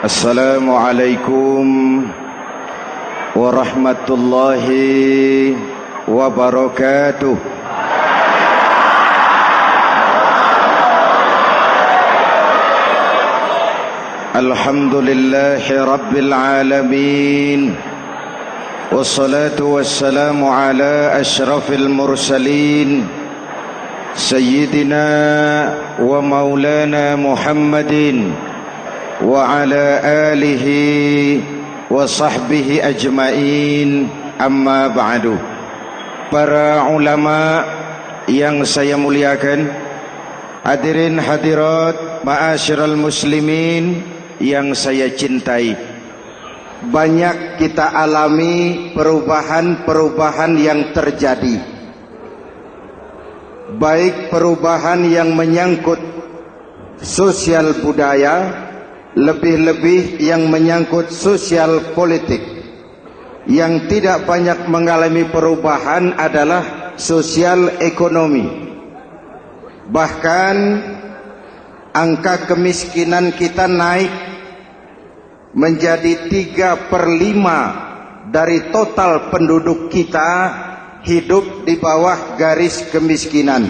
Assalamualaikum warahmatullahi wabarakatuh. Alhamdulillahi rabbil alamin. Wassalatu wassalamu ala asyrafil mursalin Sayyidina wa maulana Muhammadin wa ala alihi wa sahbihi ajmain, amma ba'du. Para ulama yang saya muliakan, hadirin hadirat ma'asyiral muslimin yang saya cintai, banyak kita alami perubahan-perubahan yang terjadi, baik perubahan yang menyangkut sosial budaya, lebih-lebih yang menyangkut sosial politik. Yang tidak banyak mengalami perubahan adalah sosial ekonomi. Bahkan angka kemiskinan kita naik menjadi 3/5 dari total penduduk kita hidup di bawah garis kemiskinan,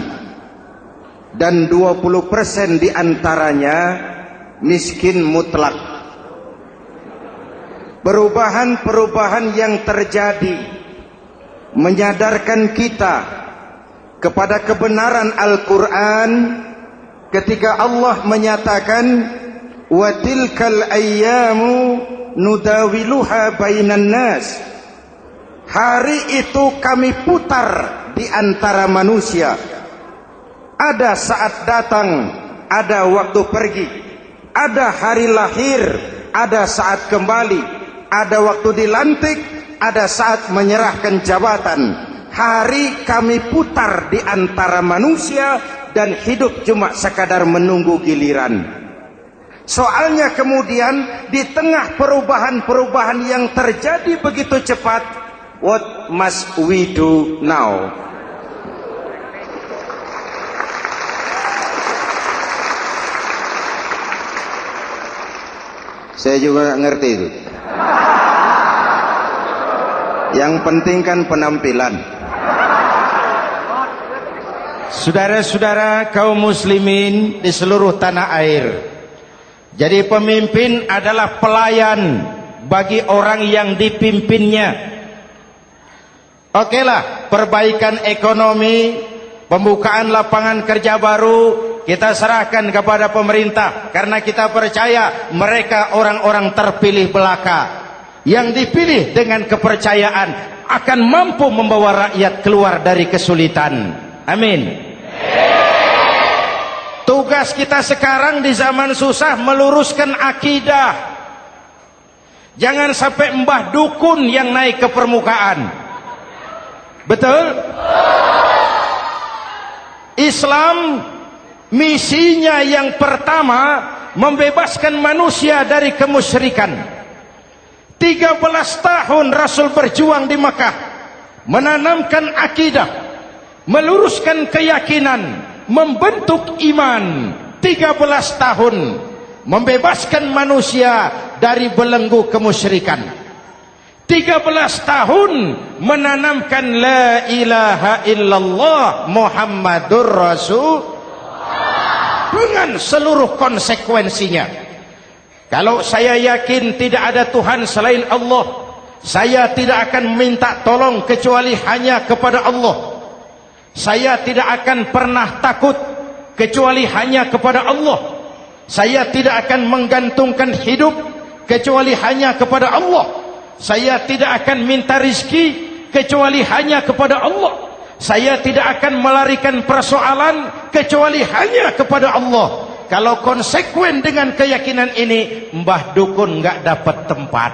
dan 20% diantaranya miskin mutlak. Perubahan-perubahan yang terjadi menyadarkan kita kepada kebenaran Al-Quran ketika Allah menyatakan wa tilkal ayyamu nudawiluha bainan nas. Hari itu kami putar di antara manusia. Ada saat datang, ada waktu pergi. Ada hari lahir, ada saat kembali. Ada waktu dilantik, ada saat menyerahkan jabatan. Hari kami putar di antara manusia dan hidup cuma sekadar menunggu giliran. Soalnya kemudian di tengah perubahan-perubahan yang terjadi begitu cepat, what must we do now? Saya juga nggak ngerti itu. Yang penting kan penampilan. Saudara-saudara kaum muslimin di seluruh tanah air, jadi pemimpin adalah pelayan bagi orang yang dipimpinnya. Okelah, perbaikan ekonomi, pembukaan lapangan kerja baru kita serahkan kepada pemerintah, karena kita percaya mereka orang-orang terpilih belaka yang dipilih dengan kepercayaan akan mampu membawa rakyat keluar dari kesulitan. Amin. Tugas kita sekarang di zaman susah meluruskan akidah. Jangan sampai mbah dukun yang naik ke permukaan. Betul? Islam misinya yang pertama membebaskan manusia dari kemusyrikan. 13 tahun Rasul berjuang di Makkah, menanamkan akidah, meluruskan keyakinan, membentuk iman. 13 tahun membebaskan manusia dari belenggu kemusyrikan. 13 tahun menanamkan la ilaha illallah Muhammadur Rasul dengan seluruh konsekuensinya. Kalau saya yakin tidak ada Tuhan selain Allah, saya tidak akan minta tolong kecuali hanya kepada Allah. Saya tidak akan pernah takut kecuali hanya kepada Allah. Saya tidak akan menggantungkan hidup kecuali hanya kepada Allah. Saya tidak akan minta rizki kecuali hanya kepada Allah. Saya tidak akan melarikan persoalan kecuali hanya kepada Allah. Kalau konsekuen dengan keyakinan ini, mbah dukun nggak dapat tempat.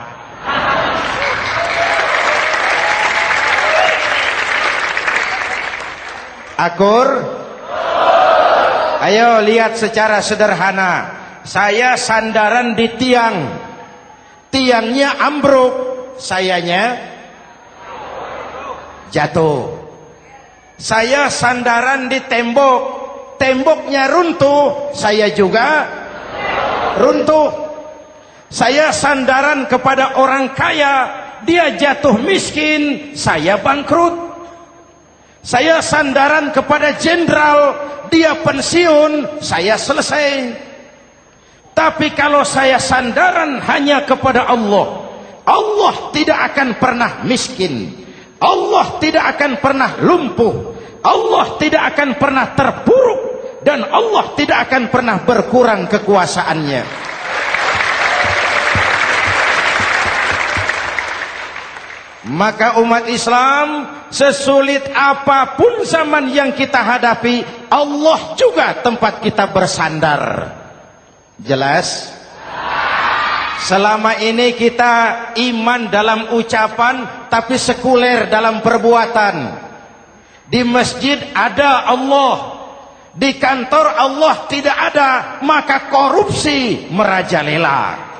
Akur? Ayo lihat secara sederhana. Saya sandaran di tiang, tiangnya ambruk, sayanya jatuh. Saya sandaran di tembok, temboknya runtuh, saya juga runtuh. Saya sandaran kepada orang kaya, dia jatuh miskin, saya bangkrut. Saya sandaran kepada jenderal, dia pensiun, saya selesai. Tapi kalau saya sandaran hanya kepada Allah, Allah tidak akan pernah miskin, Allah tidak akan pernah lumpuh, Allah tidak akan pernah terpuruk, dan Allah tidak akan pernah berkurang kekuasaannya. Maka umat Islam, sesulit apapun zaman yang kita hadapi, Allah juga tempat kita bersandar. Jelas? Selama ini kita iman dalam ucapan, tapi sekuler dalam perbuatan. Di masjid ada Allah, di kantor Allah tidak ada, maka korupsi merajalela.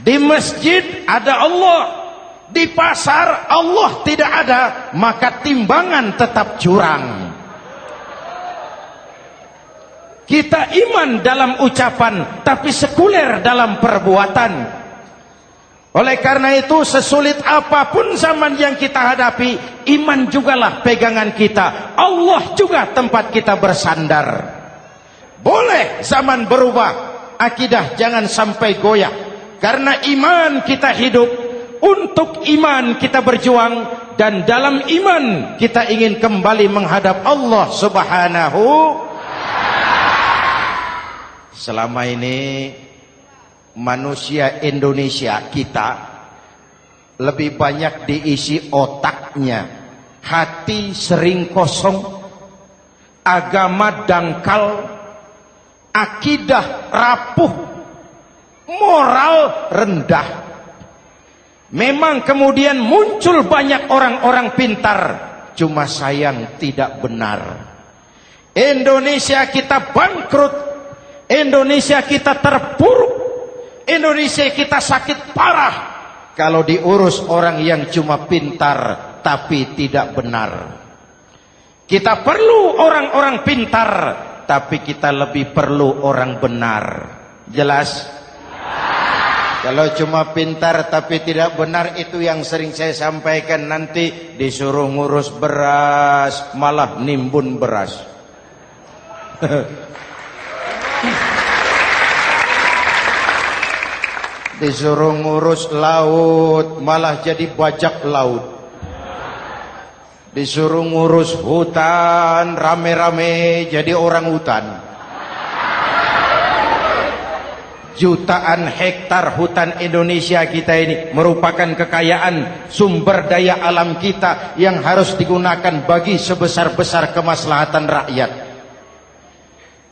Di masjid ada Allah, di pasar Allah tidak ada, maka timbangan tetap curang. Kita iman dalam ucapan, tapi sekuler dalam perbuatan. Oleh karena itu, sesulit apapun zaman yang kita hadapi, iman jugalah pegangan kita. Allah juga tempat kita bersandar. Boleh zaman berubah, akidah jangan sampai goyah. Karena iman kita hidup, untuk iman kita berjuang, dan dalam iman kita ingin kembali menghadap Allah Subhanahu. Selama ini manusia Indonesia kita lebih banyak diisi otaknya, hati sering kosong, agama dangkal, akidah rapuh, moral rendah. Memang kemudian muncul banyak orang-orang pintar, cuma sayang tidak benar. Indonesia kita bangkrut, Indonesia kita terpuruk, Indonesia kita sakit parah kalau diurus orang yang cuma pintar tapi tidak benar. Kita perlu orang-orang pintar, tapi kita lebih perlu orang benar. Jelas? Kalau cuma pintar tapi tidak benar, itu yang sering saya sampaikan, nanti disuruh ngurus beras malah nimbun beras. Disuruh ngurus laut malah jadi bajak laut. Disuruh ngurus hutan rame-rame jadi orang hutan. Jutaan hektar hutan Indonesia kita ini merupakan kekayaan sumber daya alam kita yang harus digunakan bagi sebesar-besar kemaslahatan rakyat.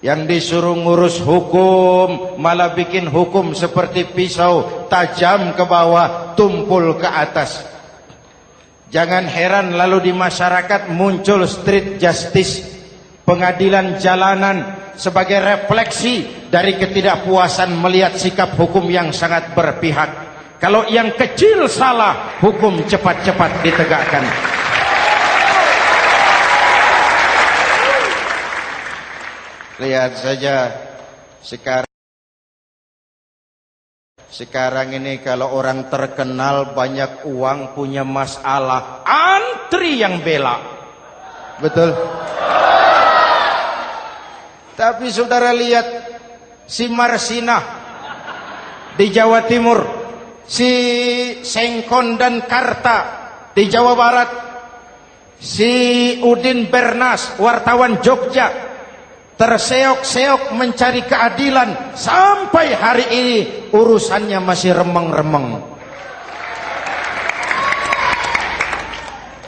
Yang disuruh ngurus hukum malah bikin hukum seperti pisau, tajam ke bawah, tumpul ke atas. Jangan heran lalu di masyarakat muncul street justice, pengadilan jalanan, sebagai refleksi dari ketidakpuasan melihat sikap hukum yang sangat berpihak. Kalau yang kecil salah, hukum cepat-cepat ditegakkan. Lihat saja sekarang ini kalau orang terkenal banyak uang punya masalah, antri yang bela. Betul? Tapi saudara lihat si Marsinah di Jawa Timur, si Sengkon dan Karta di Jawa Barat, si Udin Bernas wartawan Jogja, terseok-seok mencari keadilan, sampai hari ini urusannya masih remeng-remeng.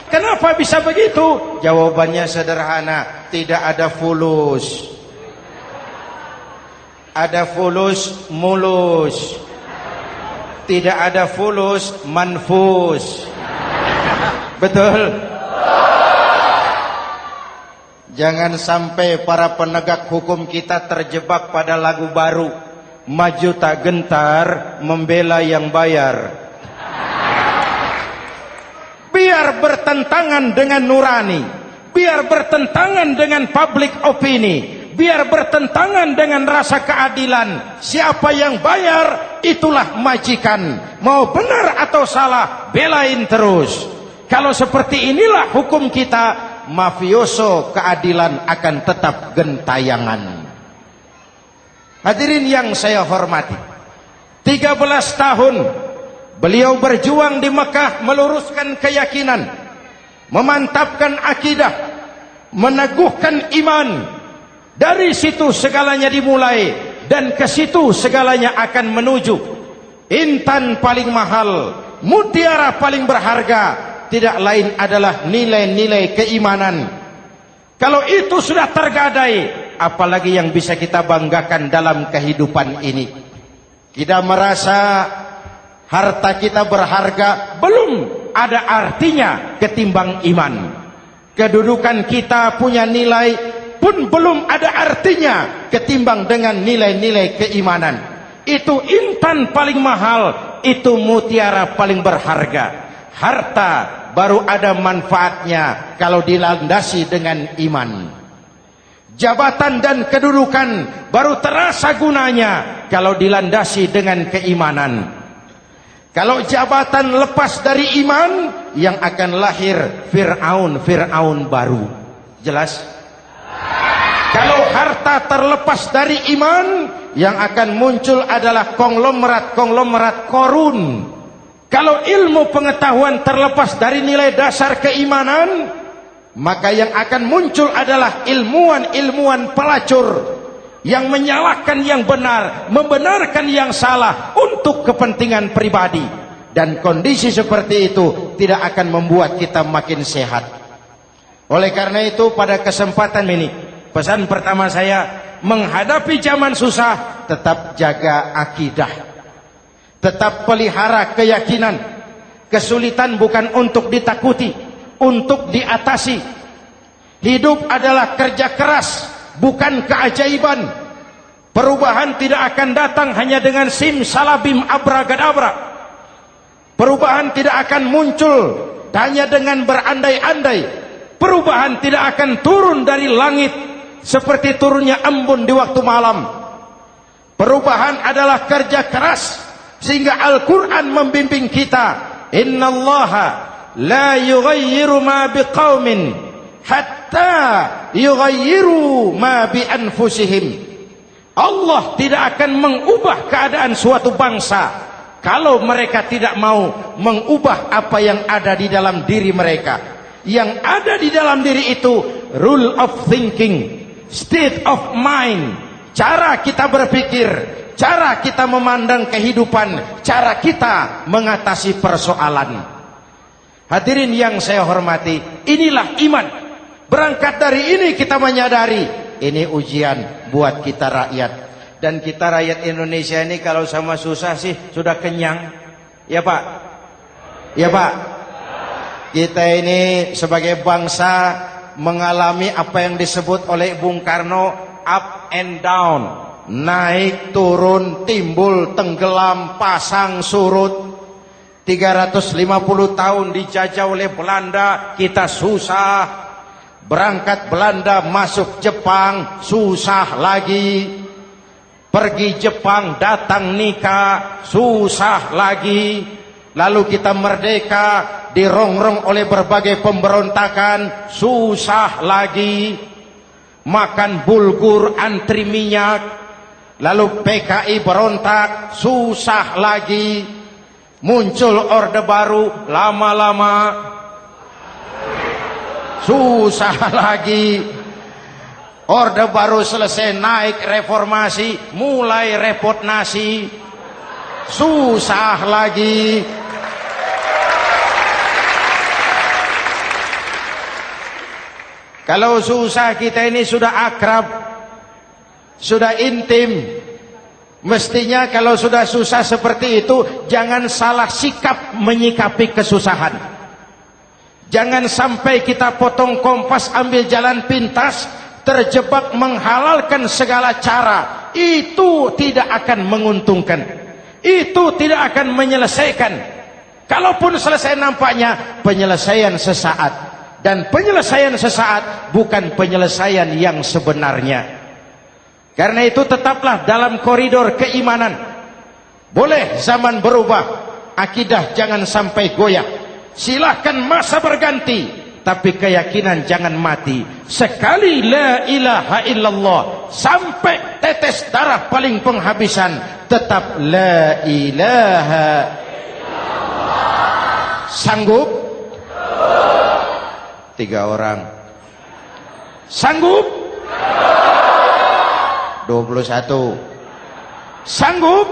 Kenapa bisa begitu? Jawabannya sederhana, tidak ada fulus. Ada fulus mulus, tidak ada fulus manfus. Betul? Jangan sampai para penegak hukum kita terjebak pada lagu baru, maju tak gentar membela yang bayar. Biar bertentangan dengan nurani, biar bertentangan dengan public opini, biar bertentangan dengan rasa keadilan. Siapa yang bayar, itulah majikan. Mau benar atau salah, belain terus. Kalau seperti inilah hukum kita, mafioso keadilan akan tetap gentayangan. Hadirin yang saya hormati, 13 tahun beliau berjuang di Mekah, meluruskan keyakinan, memantapkan akidah, meneguhkan iman. Dari situ segalanya dimulai, dan ke situ segalanya akan menuju. Intan paling mahal, mutiara paling berharga, tidak lain adalah nilai-nilai keimanan. Kalau itu sudah tergadai, apalagi yang bisa kita banggakan dalam kehidupan ini? Kita merasa harta kita berharga, belum ada artinya ketimbang iman. Kedudukan kita punya nilai pun belum ada artinya ketimbang dengan nilai-nilai keimanan. Itu intan paling mahal, itu mutiara paling berharga. Harta baru ada manfaatnya kalau dilandasi dengan iman. Jabatan dan kedudukan baru terasa gunanya kalau dilandasi dengan keimanan. Kalau jabatan lepas dari iman, yang akan lahir Fir'aun baru. Jelas? Kalau harta terlepas dari iman, yang akan muncul adalah konglomerat Korun. Kalau ilmu pengetahuan terlepas dari nilai dasar keimanan, maka yang akan muncul adalah ilmuwan pelacur yang menyalahkan yang benar, membenarkan yang salah untuk kepentingan pribadi. Dan kondisi seperti itu tidak akan membuat kita makin sehat. Oleh karena itu, pada kesempatan ini, pesan pertama saya, menghadapi zaman susah, tetap jaga akidah, tetap pelihara keyakinan. Kesulitan bukan untuk ditakuti, untuk diatasi. Hidup adalah kerja keras, bukan keajaiban. Perubahan tidak akan datang hanya dengan simsalabim abragadabra. Perubahan tidak akan muncul hanya dengan berandai-andai. Perubahan tidak akan turun dari langit seperti turunnya embun di waktu malam. Perubahan adalah kerja keras, sehingga Al-Quran membimbing kita, innallaha la yughayyiru ma biqaumin hatta yughayyiru ma bi anfusihim. Allah tidak akan mengubah keadaan suatu bangsa kalau mereka tidak mau mengubah apa yang ada di dalam diri mereka. Yang ada di dalam diri itu rule of thinking, state of mind, cara kita berpikir, cara kita memandang kehidupan, cara kita mengatasi persoalan. Hadirin yang saya hormati, inilah iman. Berangkat dari ini kita menyadari, ini ujian buat kita rakyat. Dan kita rakyat Indonesia ini kalau sama susah sih sudah kenyang. Ya Pak? Ya Pak? Kita ini sebagai bangsa mengalami apa yang disebut oleh Bung Karno up and down. Naik, turun, timbul, tenggelam, pasang, surut. 350 tahun dijajah oleh Belanda, kita susah. Berangkat Belanda masuk Jepang, susah lagi. Pergi Jepang, datang nikah, susah lagi. Lalu kita merdeka, dirongrong oleh berbagai pemberontakan, susah lagi. Makan bulgur, antri minyak. Lalu PKI berontak, susah lagi. Muncul orde baru, lama-lama susah lagi. Orde baru selesai, naik reformasi, mulai repot nasi, susah lagi. Kalau susah kita ini sudah akrab, sudah intim. Mestinya kalau sudah susah seperti itu, jangan salah sikap menyikapi kesusahan. Jangan sampai kita potong kompas, ambil jalan pintas, terjebak menghalalkan segala cara. Itu tidak akan menguntungkan, itu tidak akan menyelesaikan. Kalaupun selesai, nampaknya penyelesaian sesaat. Dan penyelesaian sesaat bukan penyelesaian yang sebenarnya. Karena itu tetaplah dalam koridor keimanan. Boleh zaman berubah, akidah jangan sampai goyah. Silahkan masa berganti, tapi keyakinan jangan mati. Sekali la ilaha illallah sampai tetes darah paling penghabisan, tetap la ilaha illallah. Sanggup? 3 orang. Sanggup? 21. Sanggup?